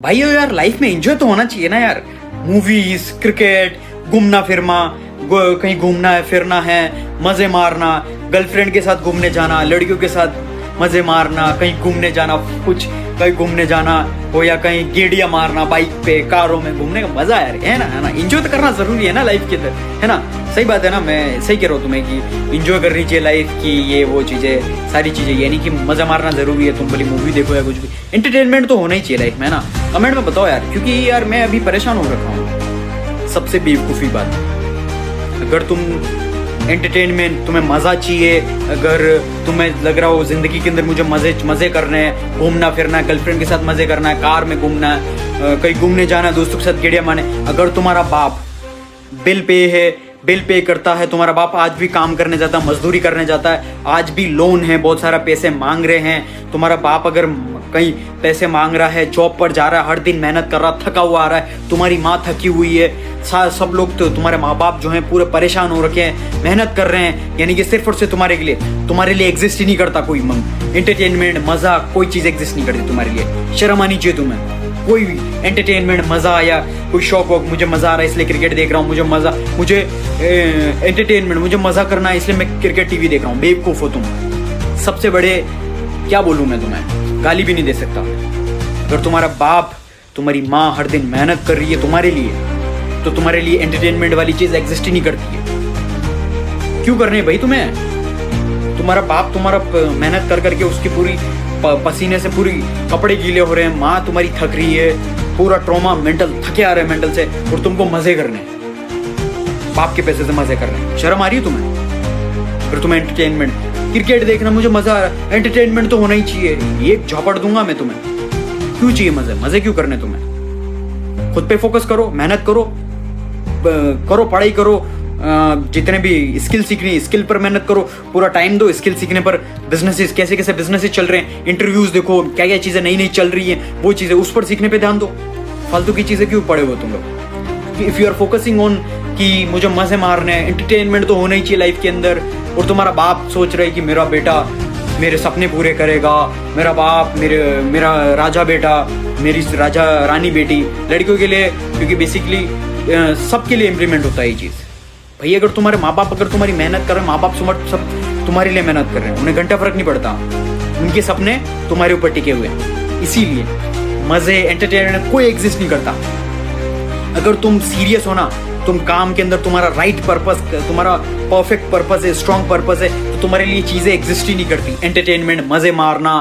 भाई यार लाइफ में एंजॉय तो होना चाहिए ना यार। मूवीज, क्रिकेट, घूमना फिरना, कहीं घूमना है फिरना है, मजे मारना, गर्लफ्रेंड के साथ घूमने जाना, लड़कियों के साथ मजे मारना, कहीं घूमने जाना, कुछ कहीं घूमने जाना हो या कहीं गेड़िया मारना बाइक पे, कारों में घूमने का मजा है ना। एंजॉय तो करना जरूरी है ना लाइफ के अंदर, है ना। सही बात है ना, मैं सही कह रहा हूँ तुम्हें कि एंजॉय करनी चाहिए लाइफ की, ये वो चीजें, सारी चीजें, यानी कि मजा मारना जरूरी है। तुम भले मूवी देखो या कुछ भी, एंटरटेनमेंट तो होना ही चाहिए लाइफ में ना। कमेंट में बताओ यार, क्योंकि यार मैं अभी परेशान हो रखा हूँ। सबसे बेवकूफी बात, अगर तुम एंटरटेनमेंट, तुम्हें मजा चाहिए, अगर तुम्हें लग रहा हो जिंदगी के अंदर मुझे मजे करने हैं, घूमना फिरना, गर्लफ्रेंड के साथ मजे करना है, कार में घूमना है, कहीं घूमने जाना है, दोस्तों के साथ गेड़िया मारने, अगर तुम्हारा बाप बिल पे करता है, तुम्हारा बाप आज भी काम करने जाता है, मजदूरी करने जाता है, आज भी लोन है, बहुत सारा पैसे मांग रहे हैं, तुम्हारा बाप अगर कहीं पैसे मांग रहा है, जॉब पर जा रहा है, हर दिन मेहनत कर रहा, थका हुआ आ रहा है, तुम्हारी माँ थकी हुई है, सब लोग तो तुम्हारे माँ बाप जो हैं पूरे परेशान हो रखे हैं, मेहनत कर रहे हैं, यानी कि सिर्फ और सिर्फ तुम्हारे लिए एग्जिस्ट ही नहीं करता कोई एंटरटेनमेंट, मजा, कोई चीज एग्जिस्ट नहीं करती तुम्हारे लिए। शर्म आनी चाहिए तुम्हें। कोई भी एंटरटेनमेंट, मजा या कोई शौक वौक, मुझे मजा आ रहा है इसलिए क्रिकेट देख रहा हूँ, मुझे एंटरटेनमेंट, मुझे मजा करना है इसलिए मैं क्रिकेट टीवी देख रहा हूँ। बेवकूफ हो तुम। सबसे बड़े क्या बोलूँ मैं तुम्हें, गाली भी नहीं दे सकता। अगर तुम्हारा बाप, तुम्हारी माँ हर दिन मेहनत कर रही है तुम्हारे लिए, तो तुम्हारे लिए एंटरटेनमेंट वाली चीज एग्जिस्ट ही नहीं करती है। क्यों करनी है भाई तुम्हें? तुम्हारा बाप तुम्हारा मेहनत कर करके उसकी पूरी पसीने से पूरी कपड़े गीले हो रहे हैं, माँ तुम्हारी थक रही है, पूरा ट्रॉमा, मेंटल थके आ रहे हैं मेंटल से, और तुमको मजे करने, बाप के पैसे से मजे करने। शर्म आ रही है तुम्हें? फिर तुम्हें एंटरटेनमेंट, क्रिकेट देखना, मुझे मजा आ रहा है, एंटरटेनमेंट तो होना ही चाहिए, एक झपड़ दूंगा मैं तुम्हें। क्यों चाहिए मजे क्यों करने तुम्हें? खुद पे फोकस करो, मेहनत करो, पढ़ाई करो, जितने भी स्किल सीखनी, स्किल पर मेहनत करो, पूरा टाइम दो स्किल सीखने पर। बिजनेसेस, कैसे बिजनेसेस चल रहे हैं, इंटरव्यूज देखो, क्या चीजें नई चल रही हैं, वो चीजें उस पर सीखने पे ध्यान दो। फालतू की चीजें क्यों पड़े हो तुम लोग? If you are focusing on कि मुझे मजे मारने, एंटरटेनमेंट तो होना ही चाहिए लाइफ के अंदर, और तुम्हारा बाप सोच रहा है कि मेरा बेटा मेरे सपने पूरे करेगा, मेरा बाप मेरा राजा बेटा, मेरी राजा रानी बेटी, लड़कियों के लिए, क्योंकि बेसिकली सबके लिए इम्प्लीमेंट होता है ये चीज। भाई अगर तुम्हारे माँ बाप, अगर तुम्हारी मेहनत कर रहे हैं, माँ बाप सब तुम्हारे लिए मेहनत कर रहे हैं, उन्हें घंटा फर्क नहीं पड़ता, उनके सपने तुम्हारे ऊपर टिके हुए हैं। इसीलिए मजे, एंटरटेनमेंट कोई एग्जिस्ट नहीं करता। अगर तुम सीरियस हो ना, तुम काम के अंदर, तुम्हारा राइट पर्पस, तुम्हारा परफेक्ट पर्पस है, स्ट्रॉन्ग पर्पस है, तो तुम्हारे लिए चीजें एग्जिस्ट ही नहीं करती। एंटरटेनमेंट, मजे मारना,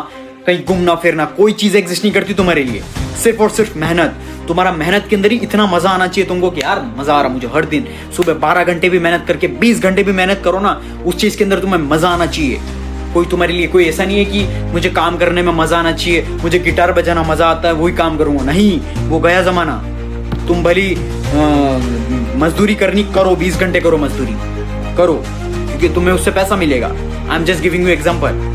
कहीं घूमना फिरना, कोई चीज एग्जिस्ट नहीं करती तुम्हारे लिए। सिर्फ और सिर्फ मेहनत। तुम्हारा मेहनत के अंदर ही इतना मजा आना चाहिए तुमको कि यार मजा आ रहा मुझे, हर दिन सुबह 12 घंटे भी मेहनत करके, 20 घंटे भी मेहनत करो ना, उस चीज के अंदर तुम्हें मजा आना चाहिए। कोई तुम्हारे लिए, कोई ऐसा नहीं है कि मुझे काम करने में मजा आना चाहिए, मुझे गिटार बजाना मजा आता है वही काम करूंगा, नहीं, वो गया जमाना। तुम भली मजदूरी करनी करो, 20 घंटे करो मजदूरी करो, क्योंकि तुम्हें उससे पैसा मिलेगा। I am just giving you example.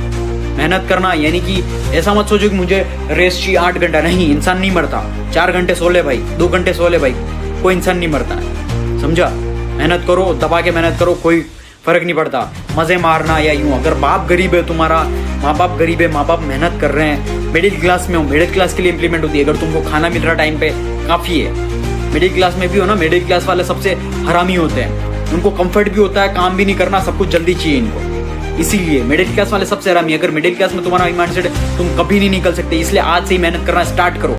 मेहनत करना, यानी कि ऐसा मत सोचो कि मुझे रेस्ट चाहिए 8 घंटा, नहीं, इंसान नहीं मरता। 4 घंटे सो ले भाई, 2 घंटे सो ले भाई, कोई इंसान नहीं मरता है, समझा? मेहनत करो, दबा के मेहनत करो, कोई फर्क नहीं पड़ता। मजे मारना या यूं, अगर बाप गरीब है, तुम्हारा माँ बाप गरीब है, माँ बाप मेहनत कर रहे हैं, मिडिल क्लास में हो, मिडिल क्लास के लिए इंप्लीमेंट होती है। अगर तुमको खाना मिल रहा टाइम पे, काफी है। मिडिल क्लास में भी हो ना, मिडिल क्लास वाले सबसे हरामी होते हैं, उनको कंफर्ट भी होता है, काम भी नहीं करना, सब कुछ जल्दी चाहिए इनको, इसीलिए मिडिल क्लास वाले सबसे हरामी। अगर मिडिल क्लास में तुम्हारा माइंडसेट, तुम कभी नहीं निकल सकते, इसलिए आज से ही मेहनत करना स्टार्ट करो।